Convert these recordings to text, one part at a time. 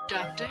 Doctor?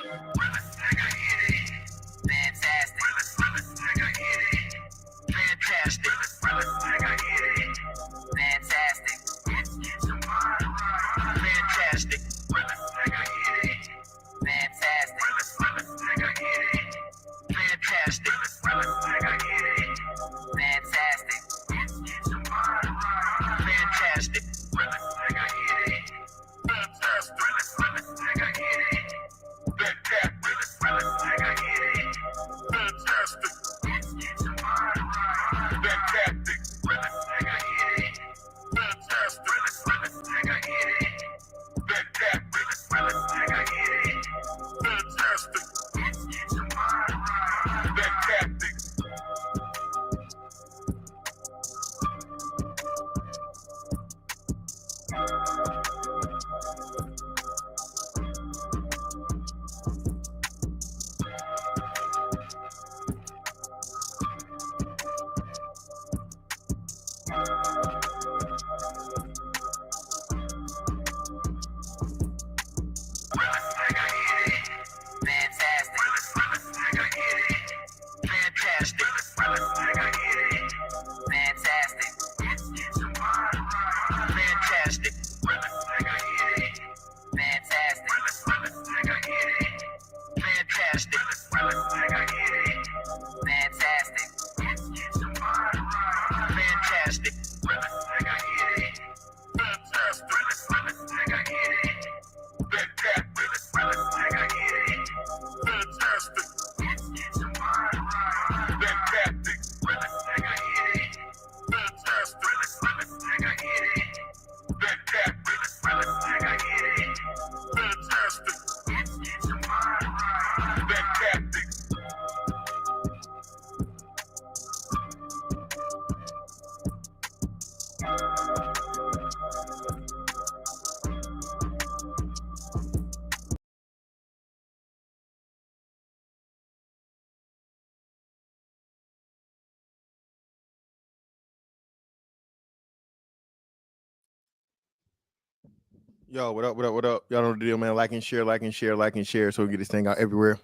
Yo, what up, what up, what up? Y'all know the deal, man. Like and share, like and share, like and share, so we get this thing out everywhere.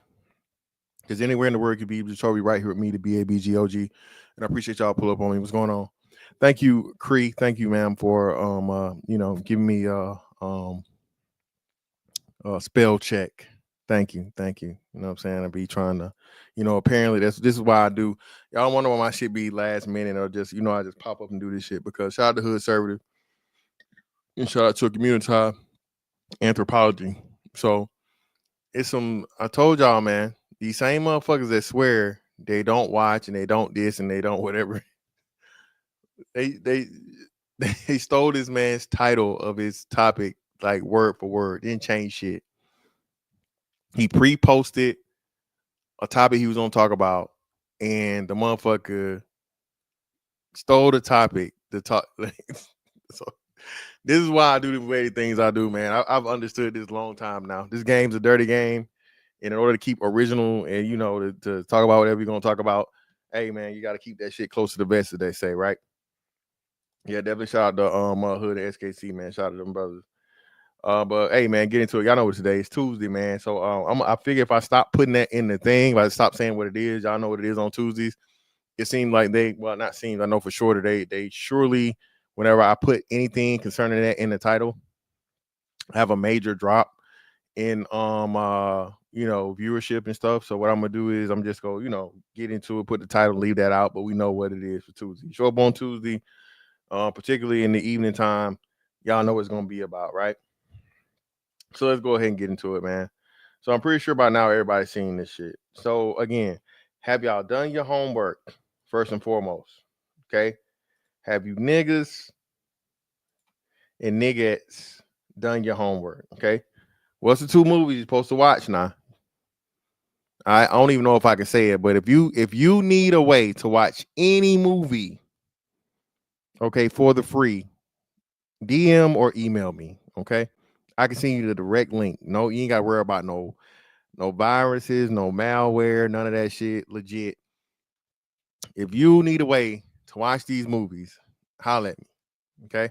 Because anywhere in the world you could be, just be right here with me, the BABGOG. And I appreciate y'all pull up on me. What's going on? Thank you, Cree. Thank you, ma'am, for giving me spell check. Thank you. You know what I'm saying? I be trying to, apparently this is why I do. Y'all wonder why my shit be last minute or just, I just pop up and do this shit because shout out to Hood Servative and shout out to Community Anthropology. So it's I told y'all, man, these same motherfuckers that swear they don't watch and they don't this and they don't whatever. They stole this man's title of his topic like word for word, didn't change shit. He pre-posted a topic he was gonna talk about, and the motherfucker stole the topic. So this is why I do the way things I do, man. I've understood this a long time now. This game's a dirty game. And in order to keep original and, to talk about whatever you're going to talk about, hey, man, you got to keep that shit close to the vest, as they say, right? Yeah, definitely shout out to Hood and SKC, man. Shout out to them brothers. But, hey, man, get into it. Y'all know what today is Tuesday, man. So I figure if I stop putting that in the thing, if I stop saying what it is, y'all know what it is on Tuesdays. It seemed like not seems, I know for sure they surely, whenever I put anything concerning that in the title, have a major drop in viewership and stuff. So what I'm gonna do is I'm just go get into it, put the title, leave that out, but we know what it is for Tuesday. Show up on Tuesday, particularly in the evening time. Y'all know what it's gonna be about, right? So let's go ahead and get into it, man. So I'm pretty sure by now everybody's seen this shit. So again, have y'all done your homework first and foremost? Okay, have you niggas and niggas done your homework? Okay, what's the two movies you're supposed to watch now? I don't even know if I can say it, but if you need a way to watch any movie, okay, for the free, DM or email me, okay? I can send you the direct link. No, you ain't got to worry about no viruses, no malware, none of that shit. Legit. If you need a way to watch these movies, holler at me, okay?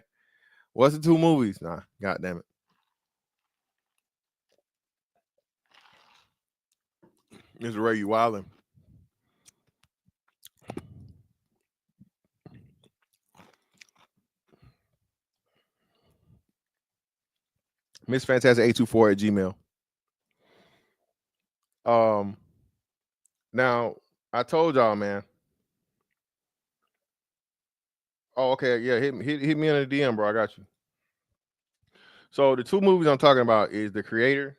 What's the 2 movies? Nah, god damn it. Mr. Ray, you wildin'. Miss Fantastic 824 at Gmail. Now I told y'all, man. Oh, okay, yeah, hit me in the DM, bro. I got you. So the 2 movies I'm talking about is The Creator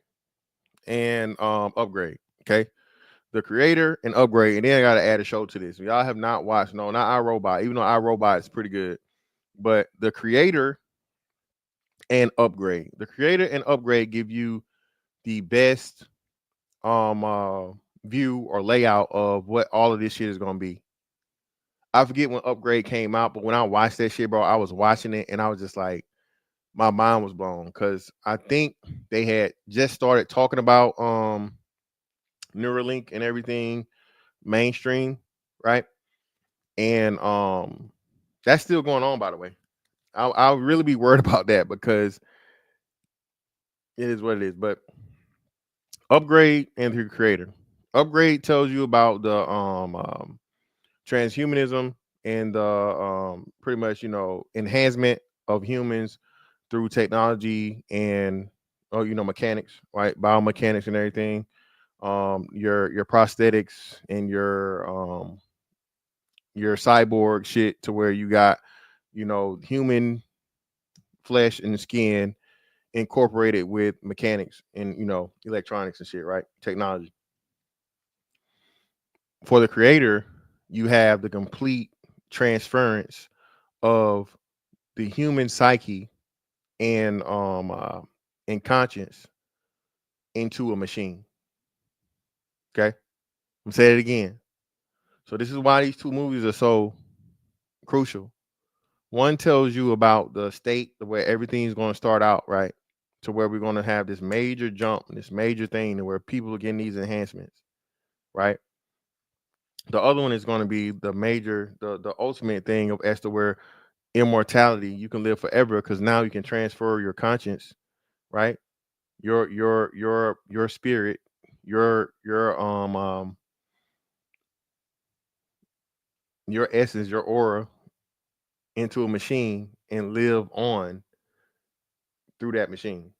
and Upgrade. Okay, The Creator and Upgrade, and then I gotta add a show to this. If y'all have not watched, no, not iRobot, even though iRobot is pretty good, but The Creator and Upgrade. The Creator and Upgrade give you the best view or layout of what all of this shit is gonna be. I forget when Upgrade came out, but when I watched that shit, bro, I was watching it and I was just like, my mind was blown because I think they had just started talking about Neuralink and everything mainstream, right? And that's still going on, by the way. I'll really be worried about that because it is what it is. But Upgrade and the Creator. Upgrade tells you about the transhumanism and the pretty much, enhancement of humans through technology and mechanics, right? Biomechanics and everything. Your prosthetics and your cyborg shit to where you got, human flesh and skin incorporated with mechanics and electronics and shit, right? Technology. For the Creator, you have the complete transference of the human psyche and conscience into a machine. Okay, I'm saying it again. So this is why these 2 movies are so crucial. One tells you about the state where everything's going to start out, right? To where we're going to have this major jump, this major thing to where people are getting these enhancements, right? The other one is going to be the major, the ultimate thing of as to where immortality, you can live forever because now you can transfer your conscience, right? Your spirit, your essence, your aura into a machine and live on through that machine.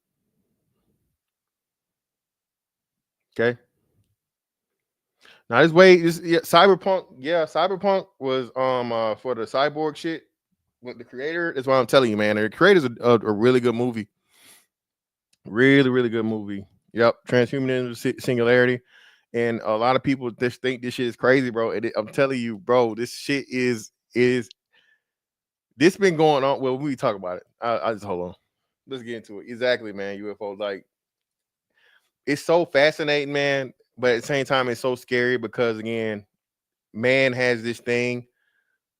Okay. Now Cyberpunk was for the cyborg shit with the Creator. That's why I'm telling you, man. The Creator's a really good movie. Really, really good movie. Yep. Transhumanism, singularity. And a lot of people just think this shit is crazy, bro. I'm telling you, bro, this shit is this been going on. Well, we talk about it. I just hold on. Let's get into it. Exactly, man. UFO, like, it's so fascinating, man. But at the same time, it's so scary because again, man has this thing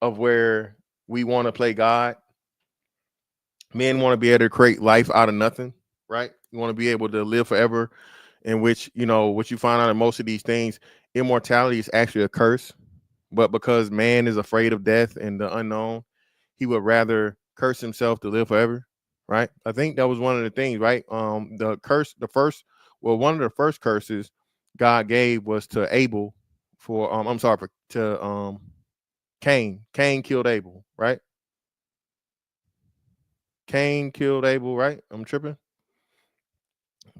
of where we want to play God. Men want to be able to create life out of nothing, right? You want to be able to live forever, in which, what you find out in most of these things, immortality is actually a curse. But because man is afraid of death and the unknown, he would rather curse himself to live forever, right? I think that was one of the things, right? The curse, one of the first curses God gave was to Abel for, I'm sorry, to Cain. Cain killed Abel, right? Cain killed Abel, right? I'm tripping.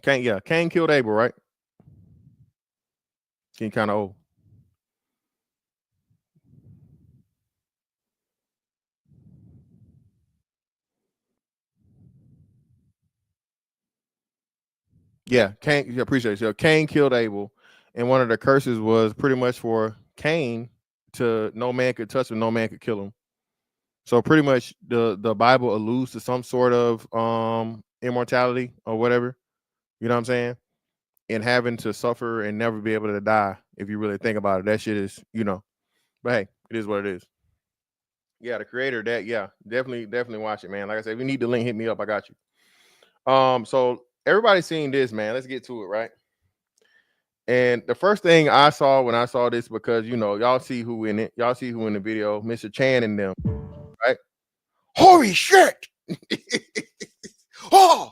Cain killed Abel, right? Getting kind of old. Yeah, Cain. Yeah, appreciate it. So Cain killed Abel, and one of the curses was pretty much for Cain to no man could touch him, no man could kill him. So pretty much the Bible alludes to some sort of immortality or whatever. You know what I'm saying? And having to suffer and never be able to die. If you really think about it, that shit is, But hey, it is what it is. Yeah, the Creator. That definitely watch it, man. Like I said, if you need the link, hit me up. I got you. So everybody's seen this, man. Let's get to it, right? And the first thing I saw when I saw this, because y'all see who in it, y'all see who in the video, Mr. Chan and them, right? Holy shit! Oh,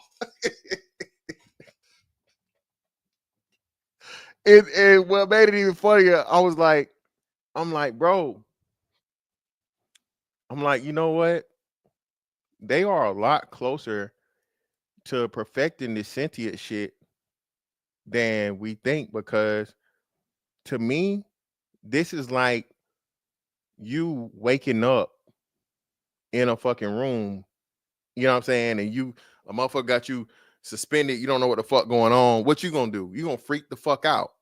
and what made it even funnier, I'm like, bro, I'm like, you know what? They are a lot closer to perfecting this sentient shit than we think, because to me, this is like you waking up in a fucking room, you know what I'm saying? And a motherfucker got you suspended, you don't know what the fuck going on. What you gonna do? You gonna freak the fuck out.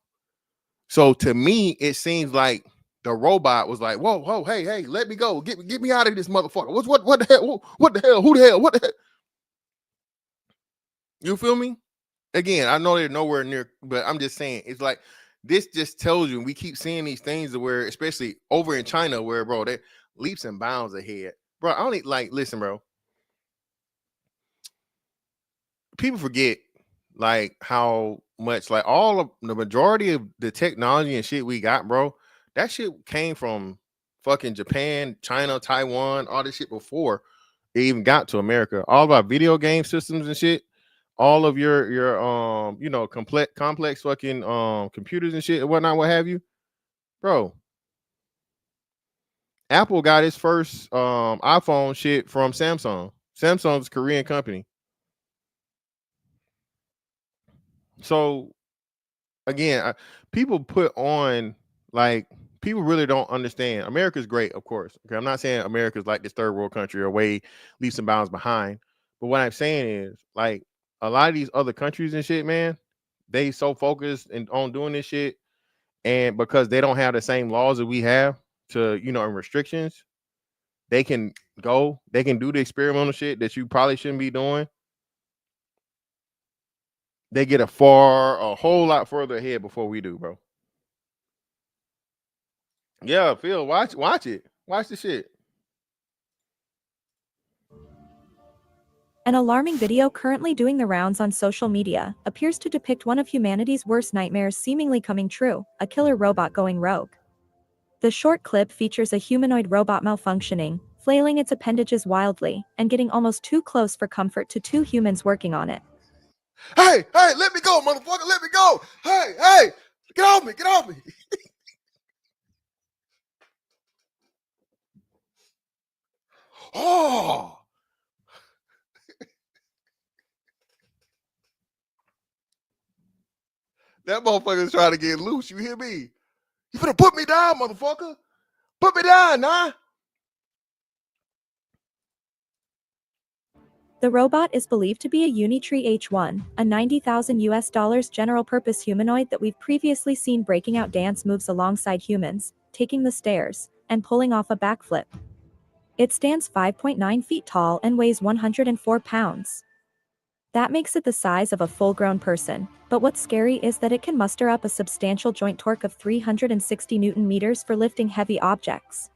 So to me, it seems like the robot was like, whoa, whoa, hey, let me go. Get me out of this motherfucker. What the hell? What the hell? Who the hell? What the hell? You feel me? Again, I know they're nowhere near, but I'm just saying, it's like this just tells you, we keep seeing these things where, especially over in China, where, bro, they're leaps and bounds ahead. Bro, I only like, listen, bro, people forget like how much, like, all of the majority of the technology and shit we got, bro, that shit came from fucking Japan, China, Taiwan, all this shit before it even got to America. All of our video game systems and shit, all of your complex fucking computers and shit and whatnot, what have you, bro. Apple got its first iPhone shit from Samsung. Samsung's a Korean company. So again, people put on, like, people really don't understand. America's great, of course. Okay, I'm not saying America's like this third world country or way leaps and bounds behind. But what I'm saying is, like, a lot of these other countries and shit, man, they so focused on doing this shit, and because they don't have the same laws that we have and restrictions, they can do the experimental shit that you probably shouldn't be doing. They get a whole lot further ahead before we do, bro. Yeah, Phil, watch it. Watch the shit. An alarming video currently doing the rounds on social media appears to depict one of humanity's worst nightmares seemingly coming true, a killer robot going rogue. The short clip features a humanoid robot malfunctioning, flailing its appendages wildly, and getting almost too close for comfort to two humans working on it. Hey, let me go, motherfucker, let me go. Hey, get off me, get off me. Oh, that motherfucker's trying to get loose. You hear me? You finna put me down, motherfucker. Put me down, nah. The robot is believed to be a Unitree H1, a $90,000 general-purpose humanoid that we've previously seen breaking out dance moves alongside humans, taking the stairs, and pulling off a backflip. It stands 5.9 feet tall and weighs 104 pounds. That makes it the size of a full-grown person, but what's scary is that it can muster up a substantial joint torque of 360 Newton meters for lifting heavy objects.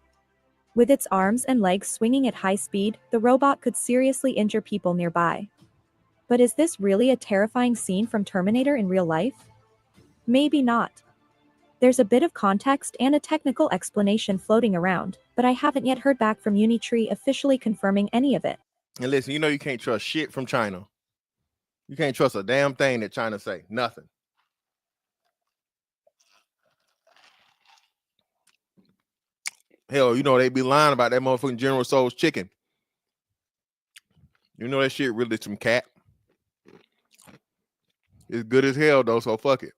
With its arms and legs swinging at high speed, the robot could seriously injure people nearby. But is this really a terrifying scene from Terminator in real life? Maybe not. There's a bit of context and a technical explanation floating around, but I haven't yet heard back from Unitree officially confirming any of it. And listen, you can't trust shit from China. You can't trust a damn thing that China say. Nothing. Hell, they be lying about that motherfucking General Tso's chicken. That shit really some cat. It's good as hell though, so fuck it.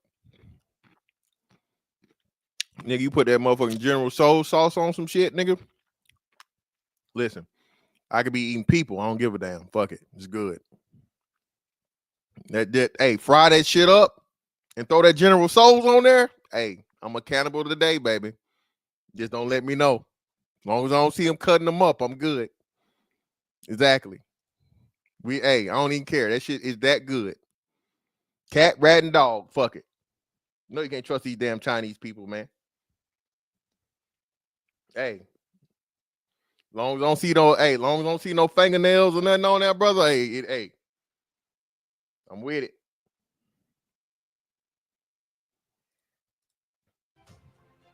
Nigga, you put that motherfucking General Tso sauce on some shit, nigga. Listen, I could be eating people. I don't give a damn. Fuck it. It's good. Hey, fry that shit up and throw that General Tso's on there. Hey, I'm a cannibal today, baby. Just don't let me know. As long as I don't see them cutting them up, I'm good. Exactly. I don't even care. That shit is that good. Cat, rat, and dog. Fuck it. No, you can't trust these damn Chinese people, man. Hey, long as I don't see no fingernails or nothing on that, brother. Hey, I'm with it.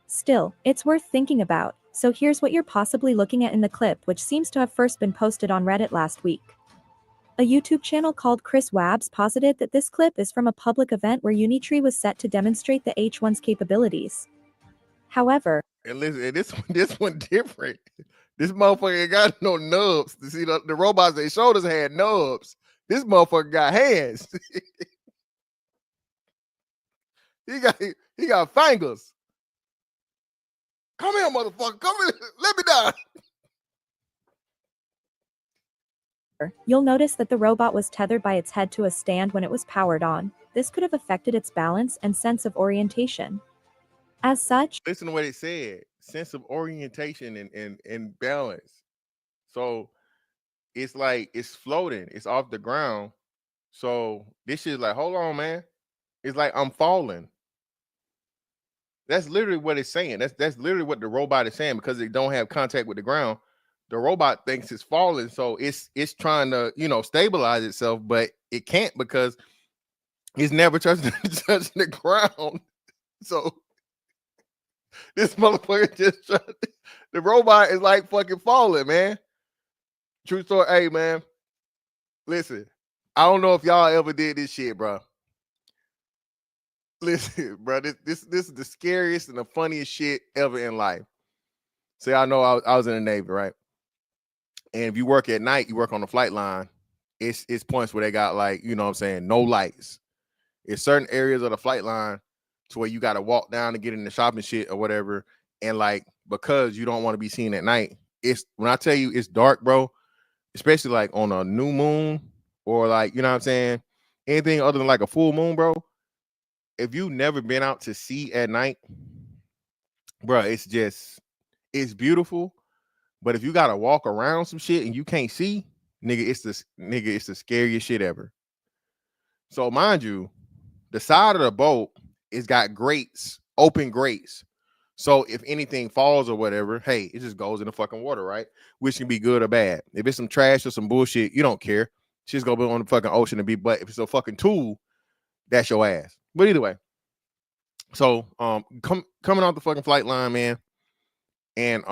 Still, it's worth thinking about, so here's what you're possibly looking at in the clip, which seems to have first been posted on Reddit last week. A YouTube channel called Chris Wabbs posited that this clip is from a public event where Unitree was set to demonstrate the H1's capabilities. However, And listen, and this one different. This motherfucker ain't got no nubs. You see, the robots they showed us had nubs. This motherfucker got hands. he got fingers. Come here, motherfucker. Come here. Let me down. you'll notice that the robot was tethered by its head to a stand when it was powered on. This could have affected its balance and sense of orientation. As such, Listen to what it said. Sense of orientation and balance. So it's like it's floating. It's off the ground. So this shit is like, hold on, man. It's like I'm falling. That's literally what it's saying. That's literally what the robot is saying because it don't have contact with the ground. The robot thinks it's falling, so it's trying to stabilize itself, but it can't because it's never touching the ground. So this motherfucker the robot is like fucking falling, man. True story. Hey, man, listen. I don't know if y'all ever did this shit, bro. Listen, bro, this is the scariest and the funniest shit ever in life. See, I know I was in the Navy, right? And if you work at night, you work on the flight line, it's points where they got like, you know what I'm saying, no lights. It's certain areas of the flight line to where you got to walk down to get in the shopping shit or whatever. And like, because you don't want to be seen at night, it's when I tell you it's dark, bro, especially like on a new moon or like, you know what I'm saying, anything other than like a full moon, bro. If you've never been out to sea at night, bro, it's beautiful. But if you gotta walk around some shit and you can't see, it's the scariest shit ever. So mind you, the side of the boat is got grates, open grates. So if anything falls or whatever, hey, it just goes in the fucking water, right? Which can be good or bad. If it's some trash or some bullshit, you don't care. Shit's gonna be on the fucking ocean and be. But if it's a fucking tool, that's your ass. But either way, so coming off the fucking flight line, man, and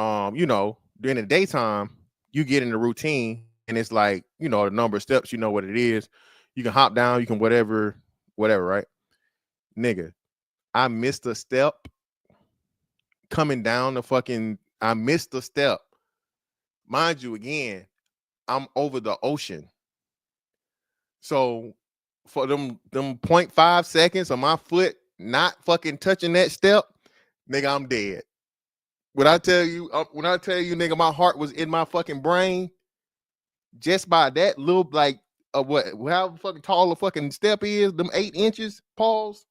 during the daytime, you get in the routine, and it's like the number of steps, you know what it is. You can hop down, you can whatever, right? Nigga, I missed a step coming down the fucking. I missed a step. Mind you, again, I'm over the ocean, so for them 0.5 seconds of my foot not fucking touching that step, nigga, I'm dead. When I tell you, nigga, my heart was in my fucking brain just by that little, like, however fucking tall the fucking step is, them 8 inches, pause,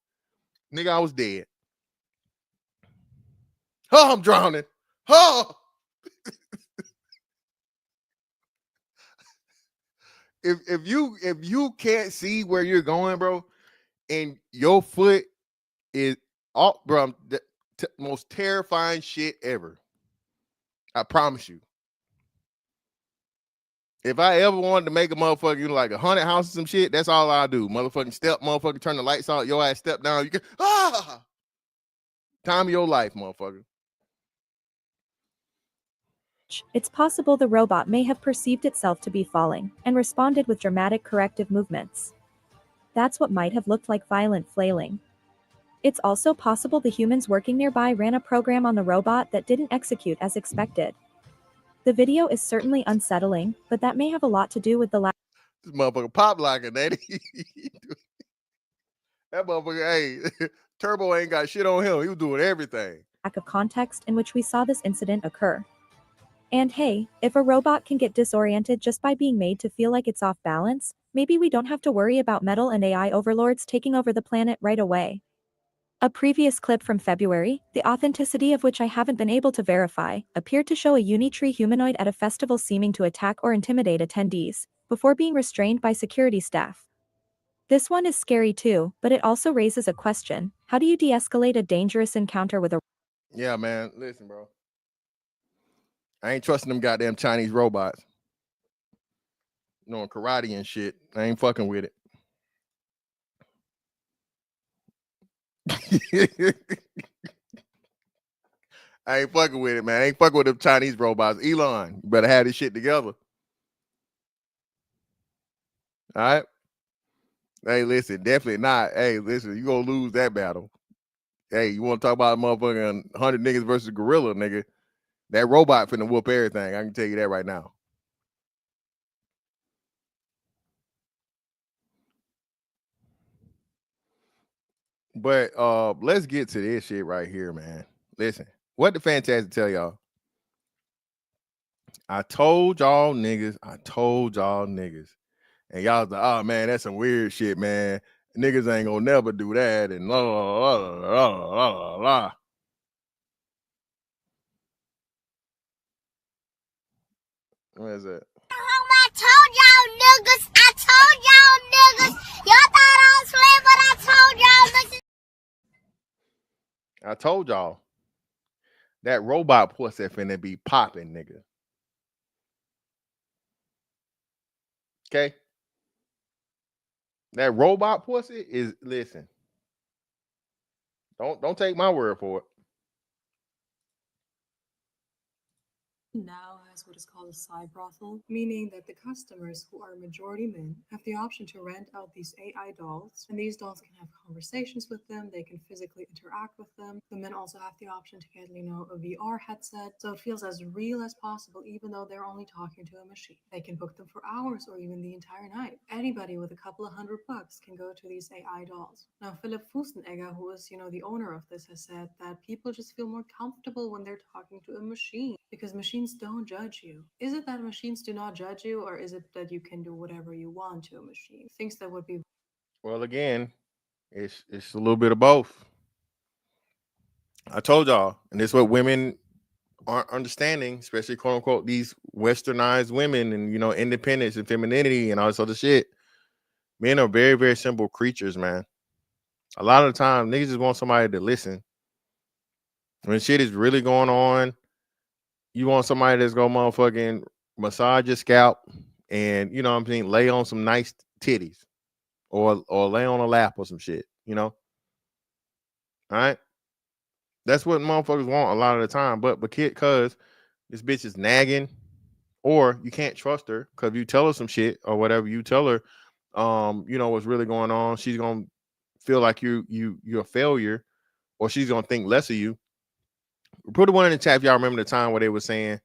nigga, I was dead. Oh, I'm drowning. Oh, if you can't see where you're going, bro, and your foot is all, bro, the most terrifying shit ever. I promise you. If I ever wanted to make a motherfucker like a haunted house or some shit, that's all I do. Motherfucking step, motherfucker, turn the lights out, your ass step down. You can time of your life, motherfucker. it's possible the robot may have perceived itself to be falling and responded with dramatic corrective movements. That's what might have looked like violent flailing. It's also possible the humans working nearby ran a program on the robot that didn't execute as expected. The video is certainly unsettling, but that may have a lot to do with the lack This motherfucker pop locking, that that motherfucker, hey, Turbo ain't got shit on him. He was doing everything. of context in which we saw this incident occur. And hey, if a robot can get disoriented just by being made to feel like it's off balance, maybe we don't have to worry about metal and AI overlords taking over the planet right away. A previous clip from February, the authenticity of which I haven't been able to verify, appeared to show a Unitree humanoid at a festival seeming to attack or intimidate attendees, before being restrained by security staff. This one is scary too, but it also raises a question: how do you de-escalate a dangerous encounter with a Yeah, man. Listen, bro. I ain't trusting them goddamn Chinese robots. Knowing karate and shit. I ain't fucking with it. I ain't fucking with it, man. I ain't fucking with them Chinese robots. Elon, you better have this shit together. All right. Hey, listen, definitely not. Hey, listen, you gonna lose that battle. Hey, you want to talk about motherfucking 100 niggas versus gorilla, nigga? That robot finna whoop everything. I can tell you that right now. But let's get to this shit right here, man. Listen, what the Fantastic tell y'all? I told y'all niggas. And y'all was like, oh man, that's some weird shit, man. Niggas ain't gonna never do that. And la la la la la la la. What is that? I told y'all niggas. I told y'all niggas. Y'all thought I was playing, but I told y'all niggas. I told y'all that robot pussy finna be popping, nigga. Okay? That robot pussy is listen. Don't take my word for it. Now has what is called a Cybrothel, meaning that the customers, who are majority men, have the option to rent out these AI dolls, and these dolls can have conversations with them, they can physically interact with them. The men also have the option to get, a VR headset, so it feels as real as possible, even though they're only talking to a machine. They can book them for hours or even the entire night. Anybody with a couple of $100 can go to these AI dolls. Now, Philip Fustenegger, who is, the owner of this, has said that people just feel more comfortable when they're talking to a machine because machines don't judge you. Is it that machines do not judge you, or is it that you can do whatever you want to a machine? Things that would be. Well, again, it's a little bit of both. I told y'all, and this is what women aren't understanding, especially quote unquote these westernized women and independence and femininity and all this other shit. Men are very, very simple creatures, man. A lot of the time, niggas just want somebody to listen. When shit is really going on, you want somebody that's gonna motherfucking massage your scalp and what I'm saying, lay on some nice titties or lay on a lap or some shit, All right. That's what motherfuckers want a lot of the time. But kid, cuz this bitch is nagging, or you can't trust her because you tell her some shit or whatever, you tell her what's really going on, she's gonna feel like you're a failure, or she's gonna think less of you. Put a one in the chat if y'all remember the time where they were saying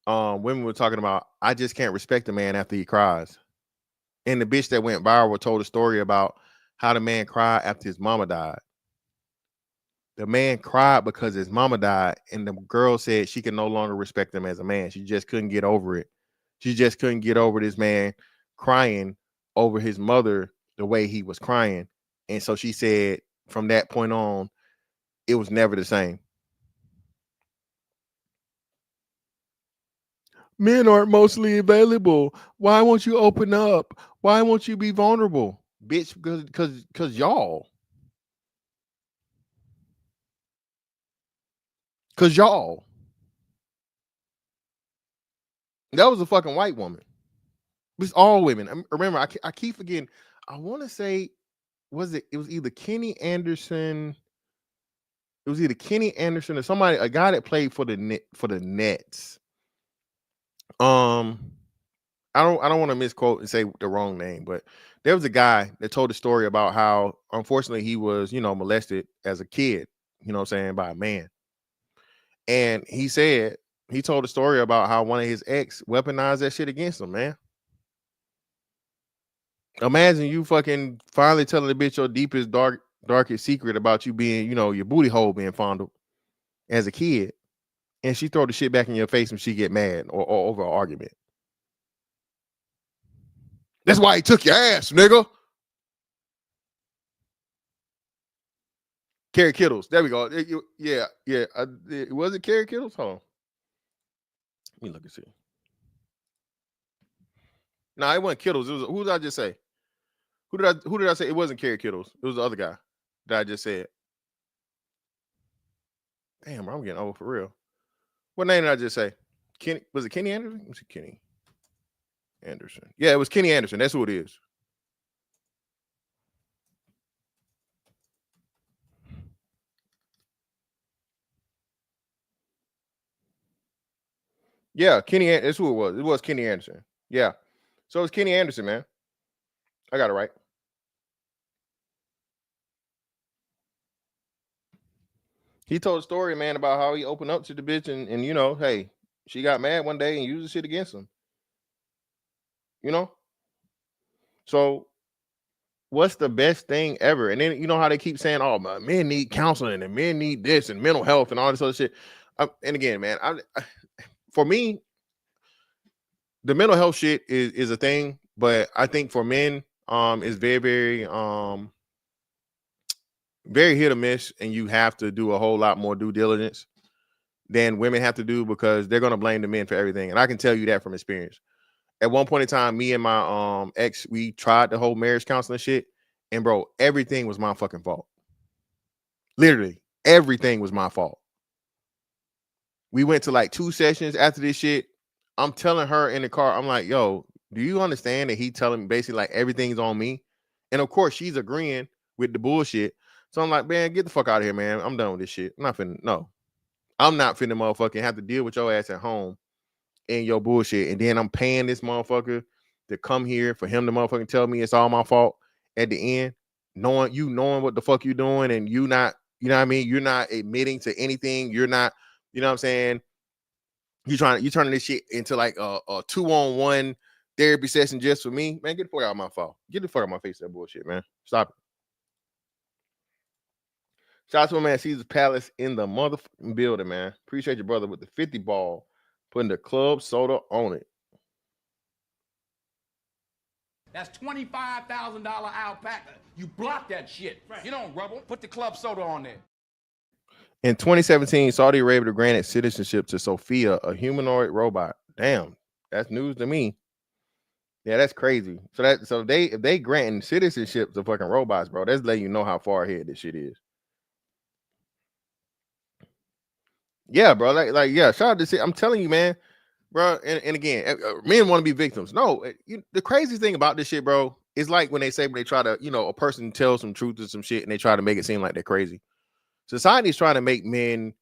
women were talking about, I just can't respect a man after he cries. And the bitch that went viral told a story about how the man cried after his mama died. The man cried because his mama died, and the girl said she could no longer respect him as a man. She just couldn't get over it. She just couldn't get over this man crying over his mother the way he was crying. And so she said from that point on, it was never the same. Men aren't mostly available. Why won't you open up? Why won't you be vulnerable? Bitch, because y'all. Because y'all. That was a fucking white woman. It's all women. Remember, I keep forgetting. I want to say, it was either Kenny Anderson. It was either Kenny Anderson or somebody, a guy that played for the Nets. I don't want to misquote and say the wrong name, but there was a guy that told a story about how unfortunately he was, molested as a kid, what I'm saying, by a man. And he told a story about how one of his ex weaponized that shit against him, man. Imagine you fucking finally telling the bitch your deepest, darkest secret about you being, your booty hole being fondled as a kid. And she throw the shit back in your face when she get mad or over an argument. That's why he took your ass, nigga. Carrie Kittles. There we go. Yeah. Was it Carrie Kittles? Hold on. Let me look and see. No, it wasn't Kittles. It was, who did I just say? Who did I say? It wasn't Carrie Kittles. It was the other guy that I just said. Damn, I'm getting old for real. What name did I just say? Kenny, was it Kenny Anderson? Was it Kenny Anderson? Yeah, it was Kenny Anderson. That's who it is. Yeah, Kenny. That's who it was. It was Kenny Anderson. Yeah. So it's Kenny Anderson, man. I got it right. He told a story, man, about how he opened up to the bitch and you know, hey, she got mad one day and used the shit against him. You know? So what's the best thing ever? And then you know how they keep saying, oh, men need counseling and men need this and mental health and all this other shit. And again, man, for me, the mental health shit is a thing, but I think for men, is very, very hit or miss, and you have to do a whole lot more due diligence than women have to do because they're gonna blame the men for everything. And I can tell you that from experience. At one point in time, me and my ex, we tried the whole marriage counseling shit, and bro, everything was my fucking fault. Literally, everything was my fault. We went to like 2 sessions after this shit. I'm telling her in the car, I'm like, yo, do you understand that he telling me basically like everything's on me? And of course, she's agreeing with the bullshit. So I'm like, man, get the fuck out of here, man. I'm done with this shit. I'm not finna motherfucking have to deal with your ass at home and your bullshit. And then I'm paying this motherfucker to come here for him to motherfucking tell me it's all my fault at the end, knowing what the fuck you doing, and you not, you know what I mean? You're not admitting to anything. You're not, you know what I'm saying? You turning this shit into like a 2-on-1 therapy session just for me, man. Get the fuck out of my fault. Get the fuck out of my face, that bullshit, man. Stop it. Shout out to my man Caesar's Palace in the motherfucking building, man. Appreciate your brother with the 50 ball, putting the club soda on it. That's $25,000 alpaca. You block that shit. Right. You don't rubble. Put the club soda on there. In 2017, Saudi Arabia granted citizenship to Sophia, a humanoid robot. Damn, that's news to me. Yeah, that's crazy. So if they granting citizenship to fucking robots, bro, that's letting you know how far ahead this shit is. Yeah, bro. Like yeah. Shout out to shit. I'm telling you, man, bro. And again, men want to be victims. No, the crazy thing about this shit, bro, is like when they try to, a person tells some truth to some shit and they try to make it seem like they're crazy. Society's trying to make men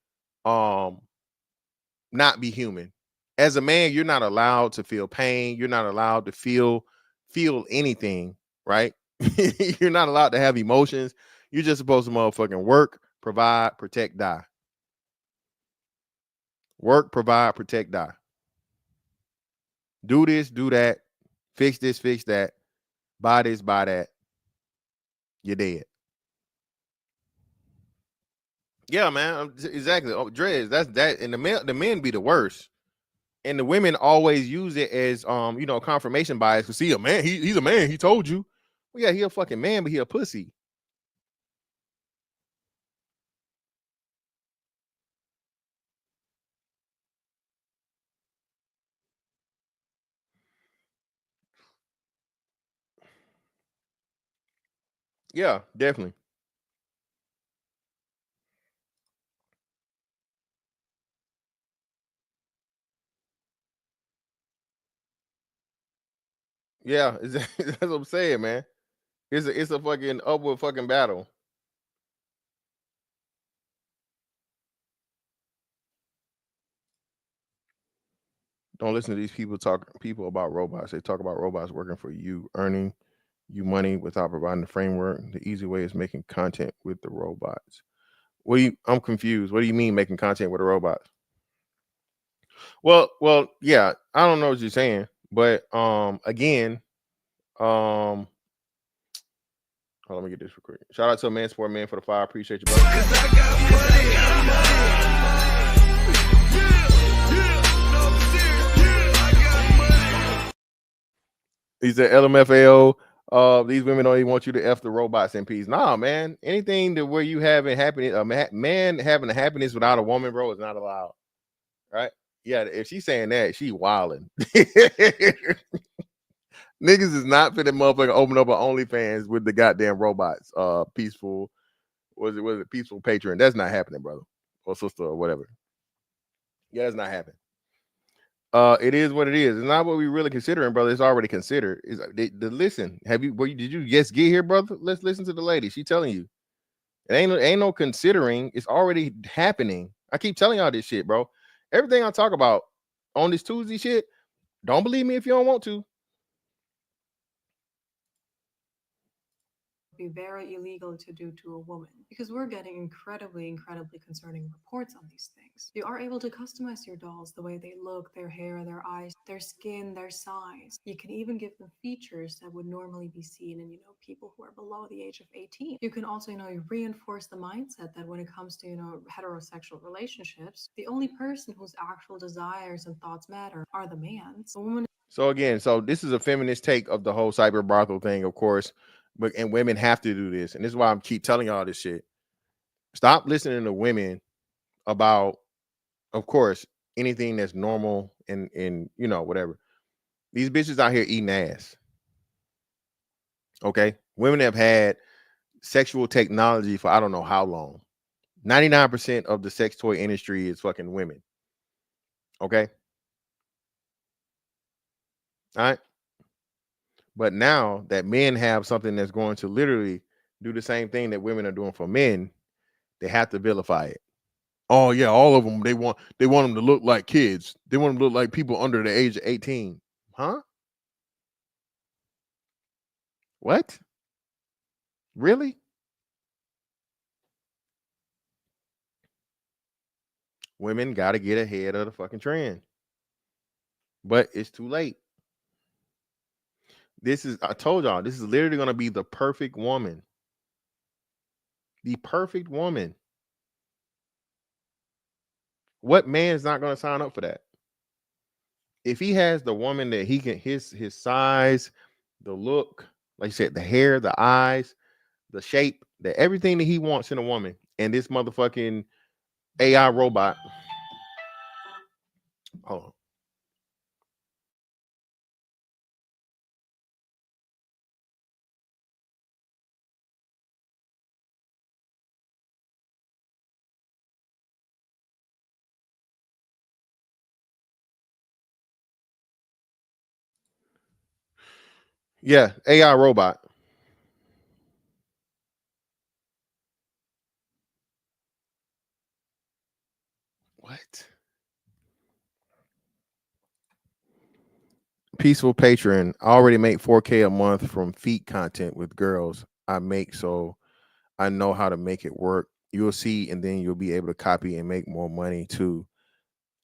not be human. As a man, you're not allowed to feel pain. You're not allowed to feel anything, right? You're not allowed to have emotions. You're just supposed to motherfucking work, provide, protect, die. Work, provide, protect, die. Do this, do that. Fix this, fix that. Buy this, buy that. You're dead. Yeah, man. Exactly. Oh, Drez, that's that. And the men be the worst. And the women always use it as confirmation bias. To see a man, he's a man. He told you. Well, yeah, he a fucking man, but he a pussy. Yeah, definitely. Yeah, that's what I'm saying, man. It's a fucking upward fucking battle. Don't listen to these people about robots. They talk about robots working for you, earning you money without providing the framework. The easy way is making content with the robots. I'm confused. What do you mean making content with the robots? Well, yeah. I don't know what you're saying, but again, hold on, let me get this real quick. Shout out to Man Sport Man for the fire. Appreciate you, brother. He said LMFAO. These women don't even want you to F the robots in peace. Nah, man. Anything that where you having happiness, a man having a happiness without a woman, bro, is not allowed. Right? Yeah, if she's saying that, she wilding. Niggas is not finna motherfucker open up an OnlyFans with the goddamn robots. Peaceful, was it peaceful patron? That's not happening, brother or sister or whatever. Yeah, that's not happening. It is what it is. It's not what we really considering, brother. It's already considered. Listen. Did you just get here, brother? Let's listen to the lady. She telling you. It ain't no considering. It's already happening. I keep telling y'all this shit, bro. Everything I talk about on this Tuesday shit, don't believe me if you don't want to. be very illegal to do to a woman, because we're getting incredibly concerning reports on these things. You are able to customize your dolls the way they look, their hair, their eyes, their skin, their size. You can even give them features that would normally be seen in, people who are below the age of 18. You can also, reinforce the mindset that when it comes to, heterosexual relationships, the only person whose actual desires and thoughts matter are the man's. A woman. So again, this is a feminist take of the whole cyber brothel thing, of course, and women have to do this, and this is why I'm keep telling y'all this shit. Stop listening to women about, of course, anything that's normal and whatever. These bitches out here eating ass. Okay, women have had sexual technology for I don't know how long. 99% of the sex toy industry is fucking women. Okay. All right. But now that men have something that's going to literally do the same thing that women are doing for men, they have to vilify it. Oh yeah, all of them. They want them to look like kids. They want them to look like people under the age of 18. Huh? What? Really? Women got to get ahead of the fucking trend. But it's too late. I told y'all, this is literally going to be the perfect woman. The perfect woman. What man is not going to sign up for that? If he has the woman that he can, his size, the look, like you said, the hair, the eyes, the shape, everything that he wants in a woman, and this motherfucking AI robot. Hold on. Yeah, AI robot. What? Peaceful patron. I already make 4K a month from feet content with girls I make, so I know how to make it work. You'll see, and then you'll be able to copy and make more money too.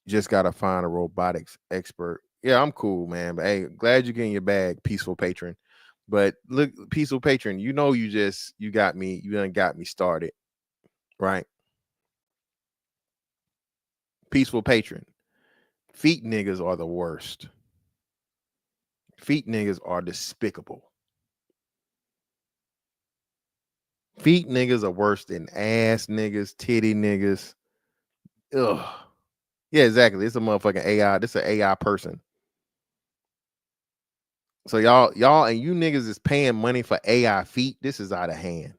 Just gotta find a robotics expert. Yeah, I'm cool, man. But hey, glad you're getting your bag, peaceful patron. But look, peaceful patron, you got me, you done got me started, right? Peaceful patron. Feet niggas are the worst. Feet niggas are despicable. Feet niggas are worse than ass niggas, titty niggas. Ugh. Yeah, exactly. It's a motherfucking AI. This is an AI person. So y'all, and you niggas is paying money for AI feet. This is out of hand.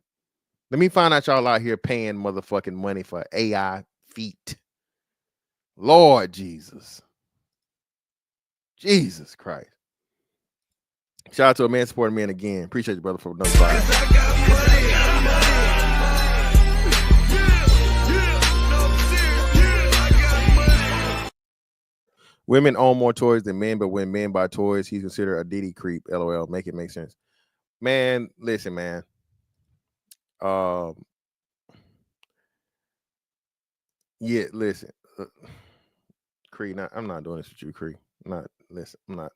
Let me find out y'all out here paying motherfucking money for AI feet. Lord Jesus. Jesus Christ. Shout out to a man supporting man again. Appreciate you, brother, for number 5. Women own more toys than men, but when men buy toys, he's considered a Diddy creep. LOL. Make it make sense. Man, listen, man. Yeah, listen. Cree, I'm not doing this with you, Cree. I'm not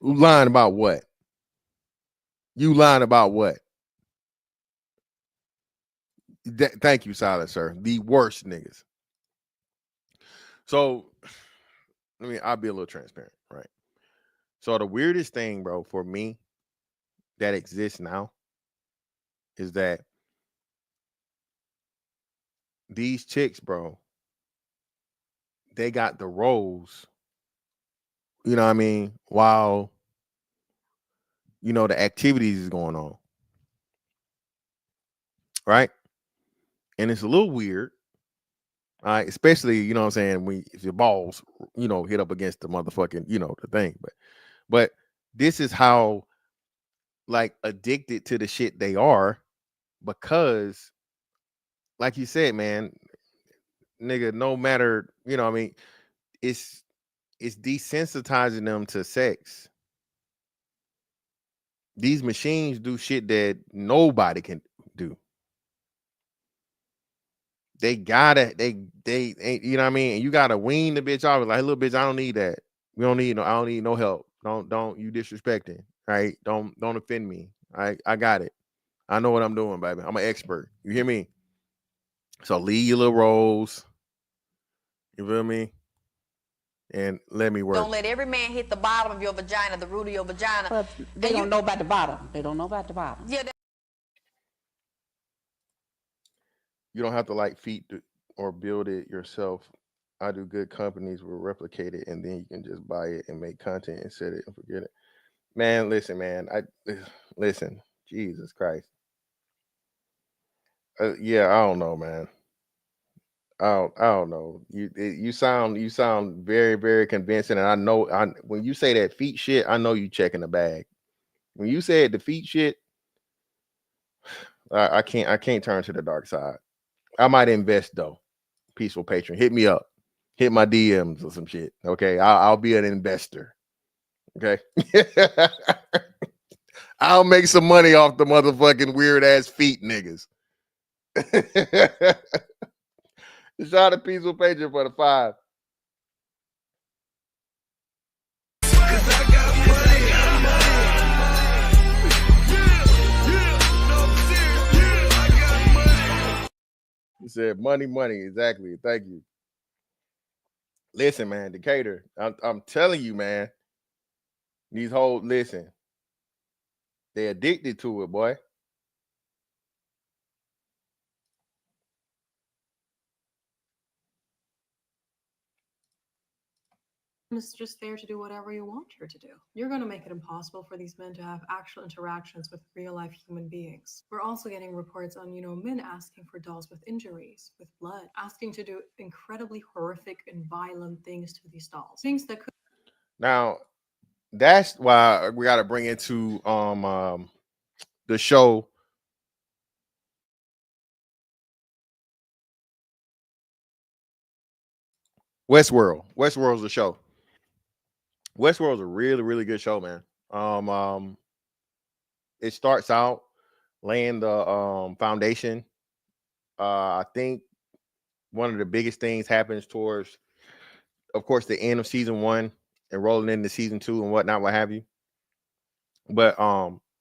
lying about what? You lying about what? Thank you, Silent Sir. The worst niggas. So, I'll be a little transparent, right? So the weirdest thing, bro, for me that exists now is that these chicks, bro, they got the roles, you know what I mean, while, the activities is going on, right? And it's a little weird, all right, especially, you know what I'm saying, when if your balls, hit up against the motherfucking, the thing. But this is how like addicted to the shit they are, because like you said, man, nigga, no matter, what I mean, it's desensitizing them to sex. these machines do shit that nobody can do. They gotta, they ain't, you know what I mean? And you gotta wean the bitch off. Like, little bitch, I don't need that. I don't need no help. Don't you disrespecting, right? Don't offend me. I got it. I know what I'm doing, baby. I'm an expert. You hear me? So leave your little roles. You feel me? And let me work. Don't let every man hit the bottom of your vagina, the root of your vagina. But they don't know about the bottom. They don't know about the bottom. Yeah. You don't have to like feed or build it yourself. I do good companies will replicate it, and then you can just buy it and make content and set it and forget it. Man, listen, man. Listen. Jesus Christ. Yeah, I don't know, man. I don't know. You sound very, very convincing, and I know when you say that feet shit, I know you checking the bag. When you said the feet shit, I can't turn to the dark side. I might invest though. Peaceful patron, hit me up, hit my DMs or some shit. Okay, I'll be an investor. Okay, I'll make some money off the motherfucking weird ass feet niggas. Shout out to Peaceful Patron for the 5. He said, money, exactly. Thank you. Listen, man, Decatur, I'm telling you, man, these whole, listen, they addicted to it, boy. Is just there to do whatever you want her to do. You're going to make it impossible for these men to have actual interactions with real-life human beings. We're also getting reports on, men asking for dolls with injuries, with blood, asking to do incredibly horrific and violent things to these dolls. Things that could... Now, that's why we got to bring into the show Westworld. Westworld's a show. Westworld's a really, really good show, man. It starts out laying the foundation. I think one of the biggest things happens towards, of course, the end of season 1 and rolling into season 2 and whatnot, what have you. But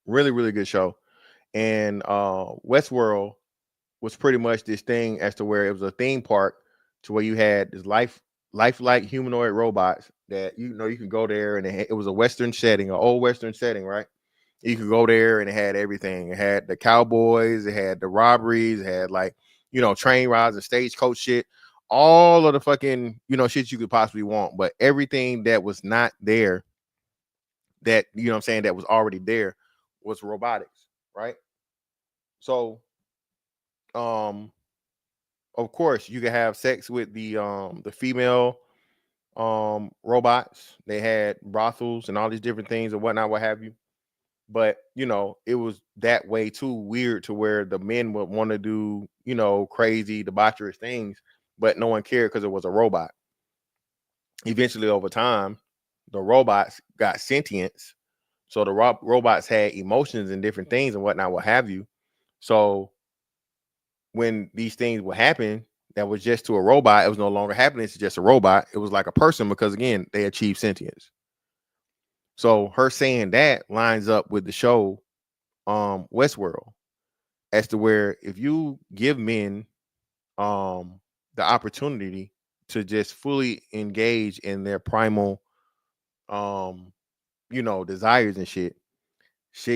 really, really good show. And Westworld was pretty much this thing as to where it was a theme park to where you had this lifelike humanoid robots that you can go there, and it was a Western setting, an old Western setting, right? You could go there and it had everything. It had the cowboys, it had the robberies, it had train rides and stagecoach shit, all of the fucking shit you could possibly want. But everything that was not there, that that was already there, was robotics, right? So of course you could have sex with the female robots. They had brothels and all these different things and whatnot, what have you. But it was that way too weird to where the men would want to do crazy debaucherous things, but no one cared because it was a robot. Eventually, over time, the robots got sentience, so the robots had emotions and different things and whatnot, what have you. So when these things would happen, that was just to a robot, it was no longer happening to just a robot. It was like a person, because again, they achieved sentience. So her saying that lines up with the show Westworld, as to where if you give men the opportunity to just fully engage in their primal desires and shit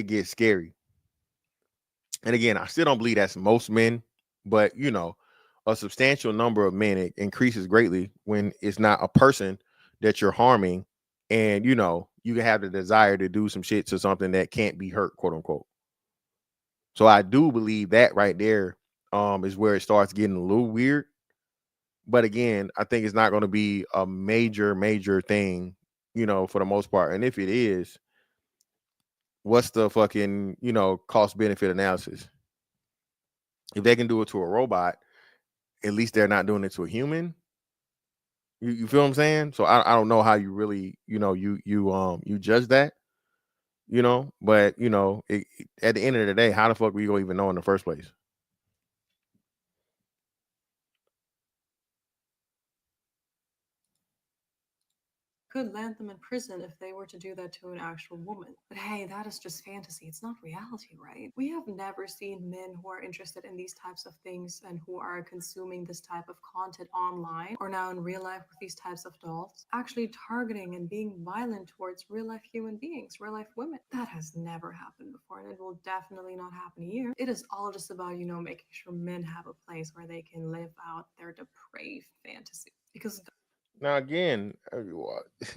gets scary. And again, I still don't believe that's most men, but a substantial number of men, it increases greatly when it's not a person that you're harming, and you can have the desire to do some shit to something that can't be hurt, quote unquote. So I do believe that right there is where it starts getting a little weird. But again, I think it's not going to be a major thing, for the most part. And if it is, what's the fucking, cost benefit analysis? If they can do it to a robot, at least they're not doing it to a human. You feel what I'm saying? So I don't know how you really, you judge that. you know. But you know, at the end of the day, how the fuck we gonna even know in the first place? Could land them in prison if they were to do that to an actual woman. But hey, that is just fantasy. It's not reality, right? We have never seen men who are interested in these types of things and who are consuming this type of content online or now in real life with these types of dolls actually targeting and being violent towards real life human beings, real life women. That has never happened before, and it will definitely not happen here. It is all just about, making sure men have a place where they can live out their depraved fantasy. Because Now again,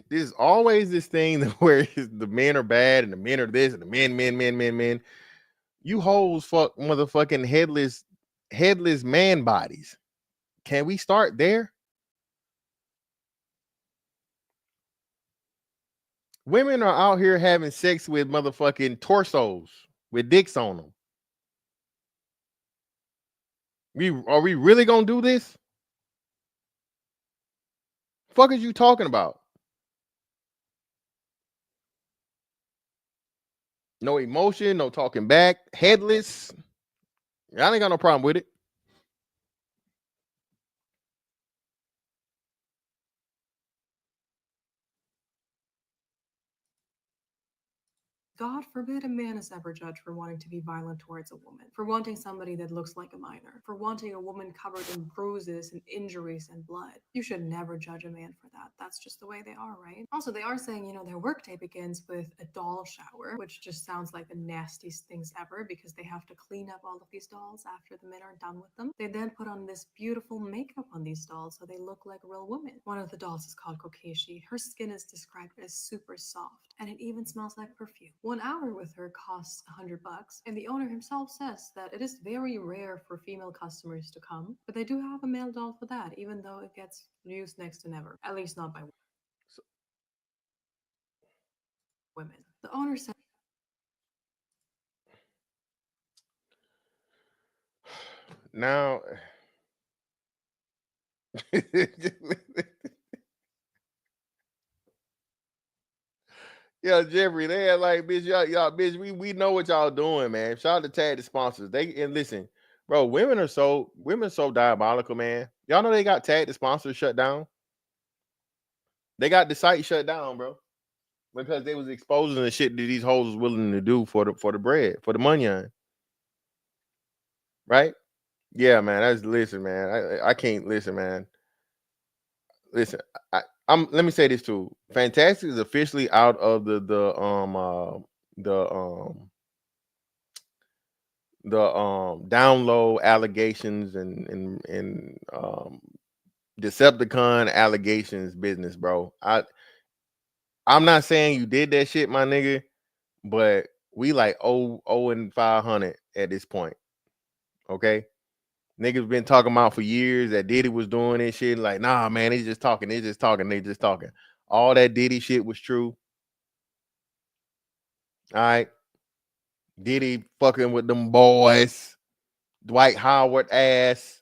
there's always this thing where the men are bad and the men are this and the men. You hoes fuck motherfucking headless man bodies. Can we start there? Women are out here having sex with motherfucking torsos with dicks on them. Are we really gonna do this? Fuck is you talking about? No emotion, no talking back, headless. I ain't got no problem with it. God forbid a man is ever judged for wanting to be violent towards a woman, for wanting somebody that looks like a minor, for wanting a woman covered in bruises and injuries and blood. You should never judge a man for that. That's just the way they are, right? Also, they are saying, their workday begins with a doll shower, which just sounds like the nastiest things ever because they have to clean up all of these dolls after the men are done with them. They then put on this beautiful makeup on these dolls so they look like real women. One of the dolls is called Kokeshi. Her skin is described as super soft, and it even smells like perfume. 1 hour with her costs $100, and the owner himself says that it is very rare for female customers to come, but they do have a male doll for that, even though it gets used next to never, at least not by women. The owner said, Now, yeah, Jeffrey, they had like, bitch, y'all, bitch, we know what y'all doing, man. Shout out to Tag the sponsors. And listen, bro, women so diabolical, man. Y'all know they got Tag the sponsors shut down. They got the site shut down, bro, because they was exposing the shit that these hoes was willing to do for the bread, for the money on, right? Yeah, man. Listen, man. I can't listen, man. Listen, let me say this too. Fantastic is officially out of the download allegations and Decepticon allegations business, bro. I'm not saying you did that shit, my nigga, but we like 0 and 500 at this point. Okay. Niggas been talking about for years that Diddy was doing this shit. Like, nah, man, they just talking. All that Diddy shit was true. All right. Diddy fucking with them boys. Dwight Howard ass.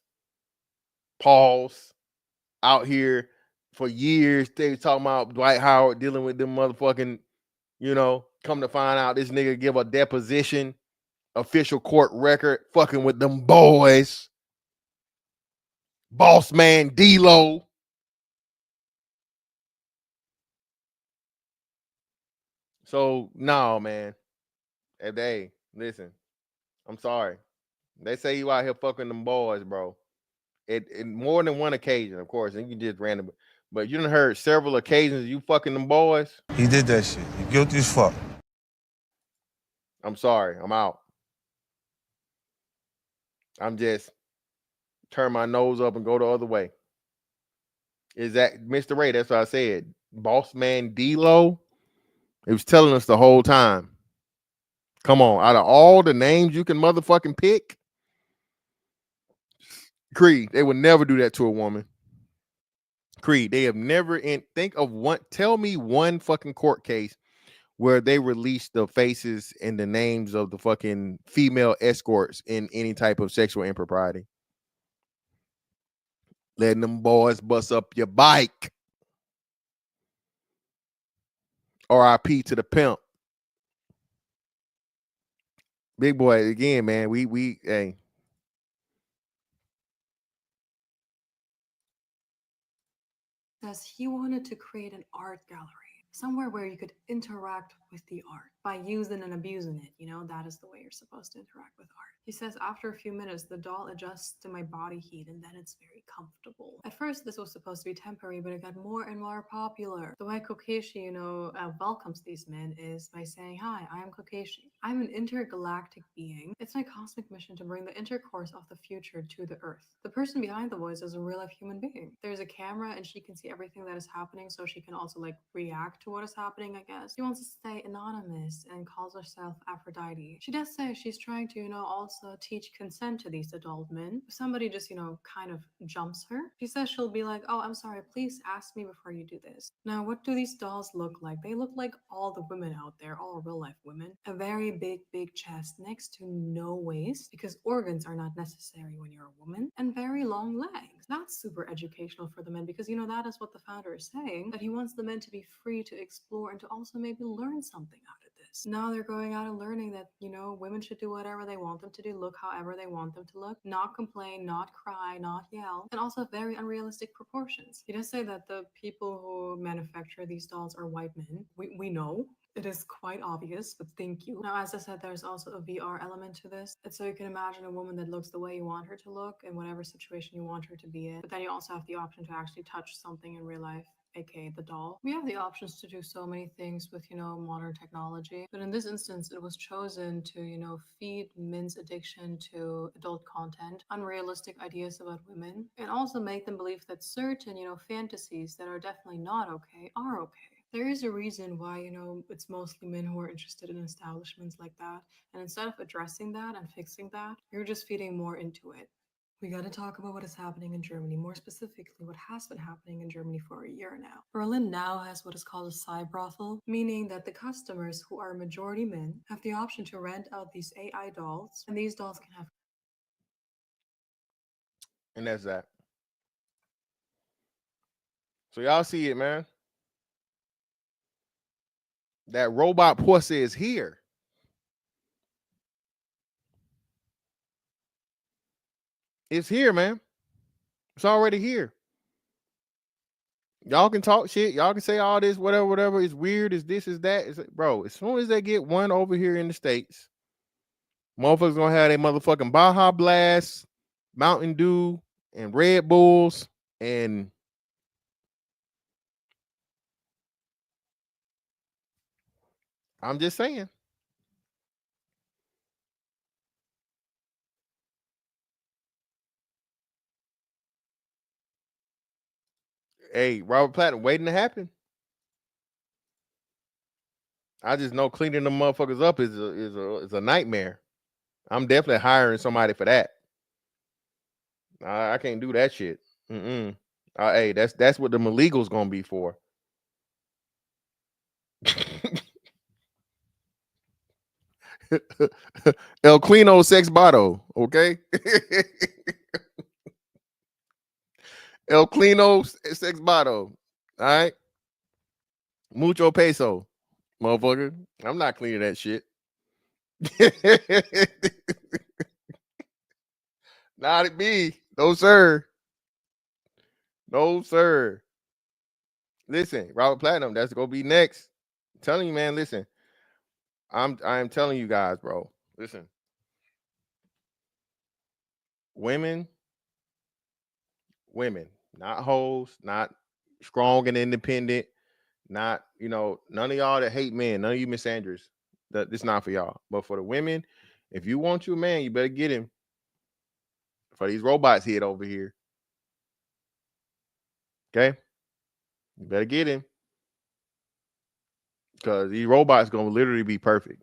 Pause. Out here for years. They was talking about Dwight Howard dealing with them motherfucking, come to find out this nigga give a deposition, official court record, fucking with them boys. Boss man D-Lo. So no, man. Hey, listen. I'm sorry. They say you out here fucking them boys, bro. It more than one occasion, of course, and you can just random. But you done heard several occasions you fucking them boys. He did that shit. He guilty as fuck. I'm sorry. I'm out. I'm just turn my nose up and go the other way. Is that Mr. Ray? That's what I said. Boss man D-Lo. It was telling us the whole time. Come on, out of all the names you can motherfucking pick, Creed, they would never do that to a woman. Creed, they have never think of one. Tell me one fucking court case where they released the faces and the names of the fucking female escorts in any type of sexual impropriety. Letting them boys bust up your bike. RIP to the pimp. Big boy again, man. We hey. Says he wanted to create an art gallery, somewhere where you could interact with the art by using and abusing it. That is the way you're supposed to interact with art. He says, after a few minutes, the doll adjusts to my body heat and then it's very comfortable. At first, this was supposed to be temporary, but it got more and more popular. The way Kokeshi, welcomes these men is by saying, "Hi, I am Kokeshi. I'm an intergalactic being. It's my cosmic mission to bring the intercourse of the future to the Earth." The person behind the voice is a real life human being. There's a camera and she can see everything that is happening, so she can also react to what is happening, I guess. She wants to stay anonymous and calls herself Aphrodite. She does say she's trying to, also teach consent to these adult men. If somebody just, kind of jumps her, she says she'll be like, "Oh, I'm sorry, please ask me before you do this." Now, what do these dolls look like? They look like all the women out there, all real life women. A very big chest next to no waist, because organs are not necessary when you're a woman, and very long legs. That's super educational for the men, because that is what the founder is saying, that he wants the men to be free to explore and to also maybe learn something out of this. Now they're going out and learning that, women should do whatever they want them to do, look however they want them to look, not complain, not cry, not yell, and also very unrealistic proportions. He does say that the people who manufacture these dolls are white men. We know. It is quite obvious, but thank you. Now, as I said, there's also a VR element to this. It's so you can imagine a woman that looks the way you want her to look in whatever situation you want her to be in. But then you also have the option to actually touch something in real life, aka the doll. We have the options to do so many things with, modern technology. But in this instance, it was chosen to, feed men's addiction to adult content, unrealistic ideas about women, and also make them believe that certain, fantasies that are definitely not okay are okay. There is a reason why, it's mostly men who are interested in establishments like that. And instead of addressing that and fixing that, you're just feeding more into it. We got to talk about what is happening in Germany, more specifically, what has been happening in Germany for a year now. Berlin now has what is called a Cybrothel, meaning that the customers, who are majority men, have the option to rent out these AI dolls, and these dolls can have. And that's that. So y'all see it, man. That robot pussy is here. It's here, man. It's already here. Y'all can talk shit. Y'all can say all this, whatever. It's weird. It's this, is that. Bro, as soon as they get one over here in the States, motherfuckers gonna have their motherfucking Baja Blast, Mountain Dew, and Red Bulls, and I'm just saying. Hey, Robert Platinum, waiting to happen. I just know cleaning them motherfuckers up is a nightmare. I'm definitely hiring somebody for that. I can't do that shit. Hey, that's what the illegal's gonna be for. El Clino Sex Botto, okay? El Clino Sex Botto, all right? Mucho peso, motherfucker. I'm not cleaning that shit. Not at me. No, sir. No, sir. Listen, Robert Platinum, that's gonna be next. I'm telling you, man, listen. I'm telling you guys, bro. Listen. Women, not hoes, not strong and independent, not, none of y'all that hate men, none of you misanders. That it's not for y'all. But for the women, if you want your man, you better get him. For these robots head over here. Okay? You better get him. Because these robots gonna literally be perfect.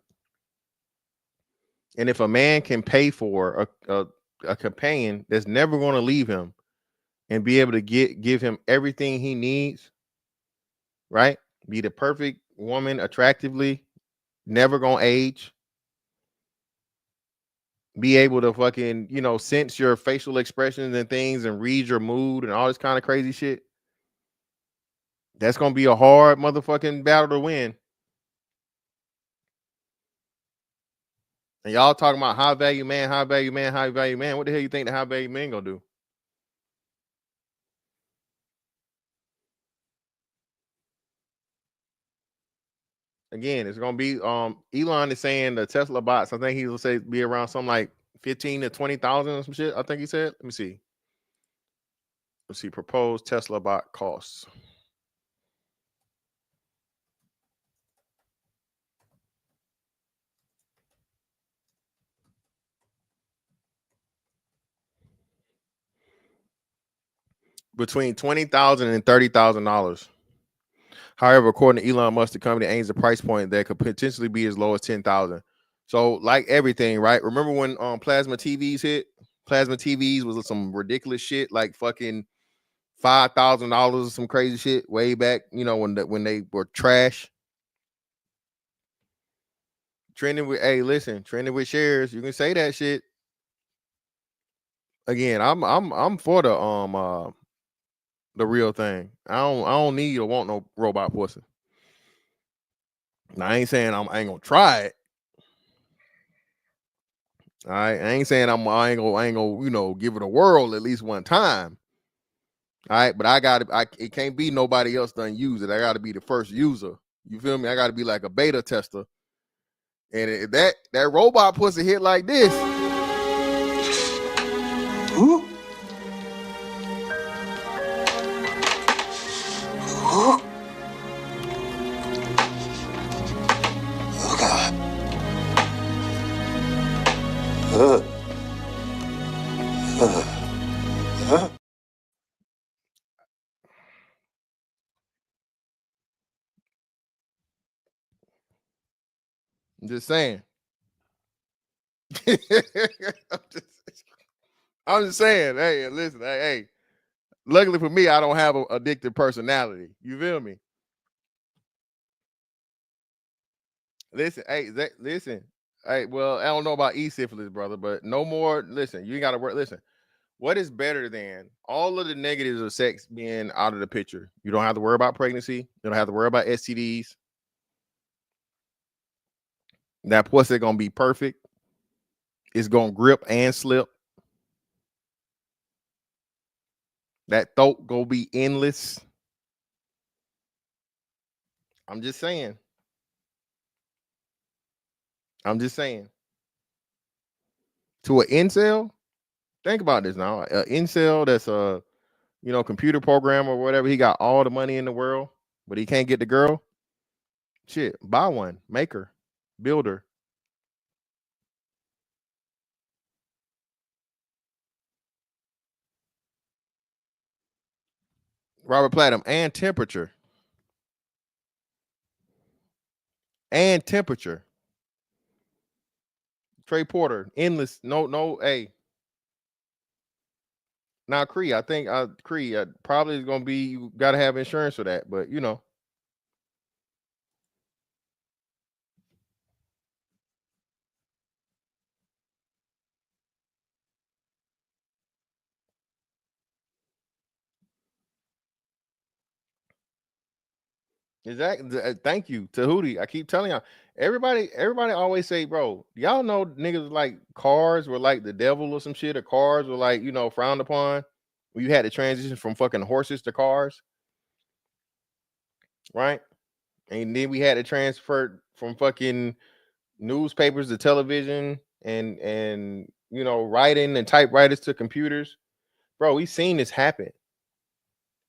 And if a man can pay for a companion that's never gonna leave him and be able to give him everything he needs, right? Be the perfect woman attractively, never gonna age, be able to fucking, sense your facial expressions and things and read your mood and all this kind of crazy shit. That's gonna be a hard motherfucking battle to win. And y'all talking about high value man, high value man, high value man. What the hell you think the high value man gonna do? Again, it's gonna be Elon is saying the Tesla bots. I think he will say be around something like 15 to 20,000 or some shit. I think he said. Let me see. Let's see. Proposed Tesla bot costs. Between $20,000 and $30,000. However, according to Elon Musk, the company aims a price point that could potentially be as low as 10,000. So, like everything, right? Remember when plasma TVs hit? Plasma TVs was some ridiculous shit, like fucking $5,000 or some crazy shit way back. You know when they were trash. Trending with, hey, listen, trending with shares. You can say that shit. Again, I'm for the real thing. I don't need or want no robot pussy. Now, I ain't saying I ain't gonna try it. All right, I ain't saying I ain't gonna give it a whirl at least one time. All right, but it can't be nobody else done use it. I gotta be the first user. You feel me? I gotta be like a beta tester. And if that robot pussy hit like this. Ooh. Ooh. Oh God. I'm just saying. I'm just saying. Hey, listen. Hey. Luckily for me, I don't have an addictive personality. You feel me? Listen, hey, listen. Hey, well, I don't know about e-syphilis, brother, but no more. Listen, you ain't got to work. Listen, what is better than all of the negatives of sex being out of the picture? You don't have to worry about pregnancy. You don't have to worry about STDs. That pussy gonna be perfect. It's gonna grip and slip. That throat gonna be endless. I'm just saying. I'm just saying. To an incel, think about this now. An incel that's a computer programmer or whatever. He got all the money in the world, but he can't get the girl. Shit, buy one, make her, build her. Robert Platinum and temperature. And temperature. Trey Porter, endless. No, hey. Now Cree, I think Cree probably is gonna be, you gotta have insurance for that, but Exactly. Thank you, Tahuti. I keep telling y'all, everybody always say, bro, y'all know niggas like cars were like the devil or some shit, or cars were like, frowned upon. When you had to transition from fucking horses to cars, right? And then we had to transfer from fucking newspapers to television and writing and typewriters to computers. Bro, we've seen this happen.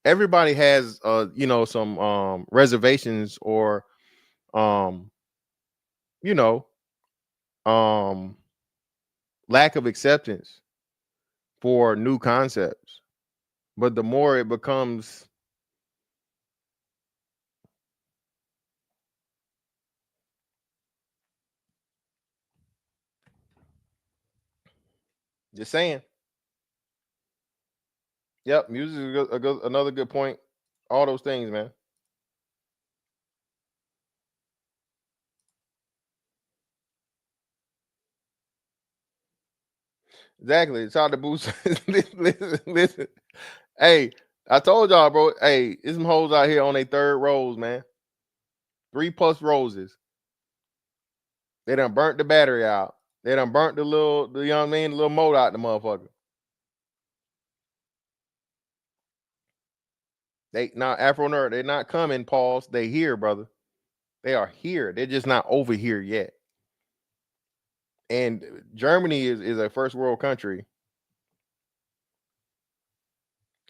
Everybody has some reservations or um you know lack of acceptance for new concepts. But the more it becomes, just saying. Yep, music is another good point. All those things, man. Exactly. It's hard to boost. Listen. Hey, I told y'all, bro. Hey, there's some hoes out here on their third rose, man. 3+ roses. They done burnt the battery out. They done burnt the little mold out the motherfucker. They not Afro Nerd. They're not coming, pause. They here, brother. They are here. They're just not over here yet. And Germany is a first world country.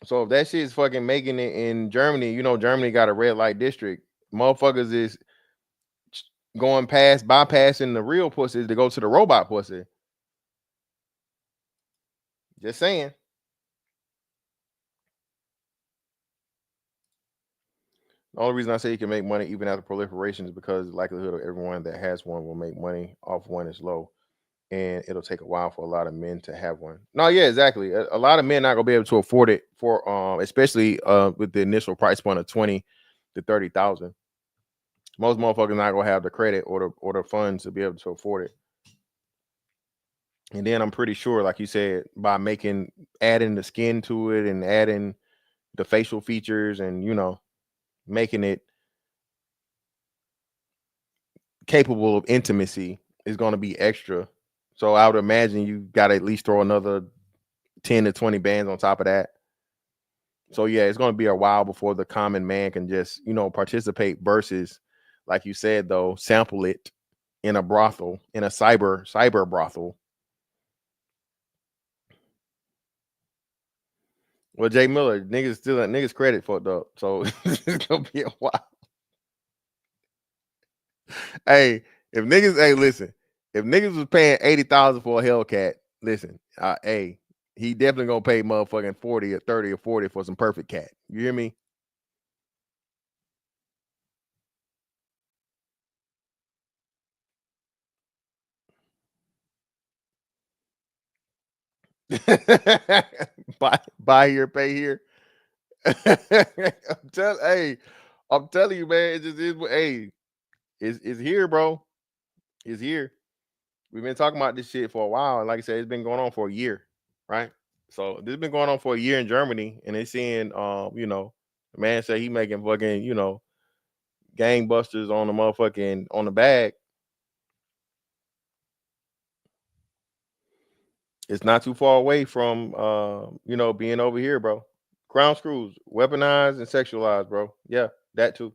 So if that shit is fucking making it in Germany, you know Germany got a red light district. Motherfuckers is bypassing the real pussies to go to the robot pussy. Just saying. The only reason I say you can make money even after proliferation is because the likelihood of everyone that has one will make money off one is low. And it'll take a while for a lot of men to have one. No, yeah, exactly. A lot of men not gonna be able to afford it for especially with the initial price point of 20 to 30,000. Most motherfuckers not gonna have the credit or the funds to be able to afford it. And then I'm pretty sure, like you said, by adding the skin to it and adding the facial features and making it capable of intimacy is going to be extra. So I would imagine you got to at least throw another 10 to 20 bands on top of that. So yeah, it's going to be a while before the common man can just participate versus, like you said though, sample it in a brothel, in a cyber brothel. Well, Jay Miller, niggas credit fucked up, so it's gonna be a while. Hey, listen, if niggas was paying 80,000 for a Hellcat, listen, hey, he definitely gonna pay motherfucking 40 or 30 or 40 for some perfect cat. You hear me? buy here, pay here. I'm telling you, man, it just is. Hey, it's here, bro. It's here. We've been talking about this shit for a while, and like I said, it's been going on for a year, right? So this has been going on for a year in Germany, and they seeing, the man say he making fucking, gangbusters on the motherfucking on the bag. It's not too far away from, being over here, bro. Crown screws, weaponized and sexualized, bro. Yeah, that too.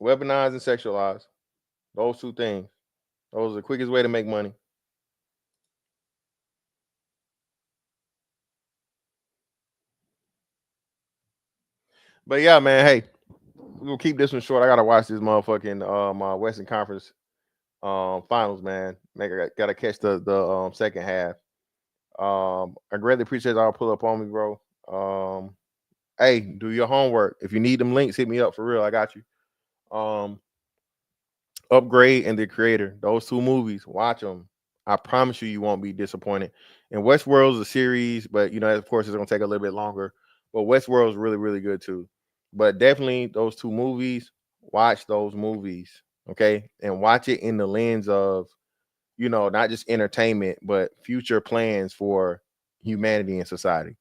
Weaponized and sexualized. Those two things. Those are the quickest way to make money. But yeah, man, hey, we'll keep this one short. I gotta watch this motherfucking my Western Conference finals, man. I gotta catch the second half. I greatly appreciate y'all pull up on me, bro. Hey, do your homework. If you need them links, hit me up for real. I got you. Upgrade and The Creator. Those two movies, watch them. I promise you won't be disappointed. And Westworld is a series, but of course, it's gonna take a little bit longer. But Westworld is really, really good too. But definitely those two movies, watch those movies, okay? And watch it in the lens of, not just entertainment, but future plans for humanity and society.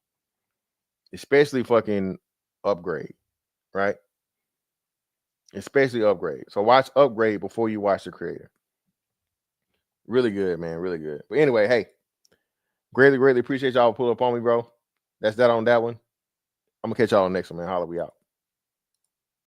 Especially fucking Upgrade, right? Especially Upgrade. So watch Upgrade before you watch The Creator. Really good, man. Really good. But anyway, hey, greatly, greatly appreciate y'all pull up on me, bro. That's that on that one. I'm gonna catch y'all on the next one, man. Holla, we out.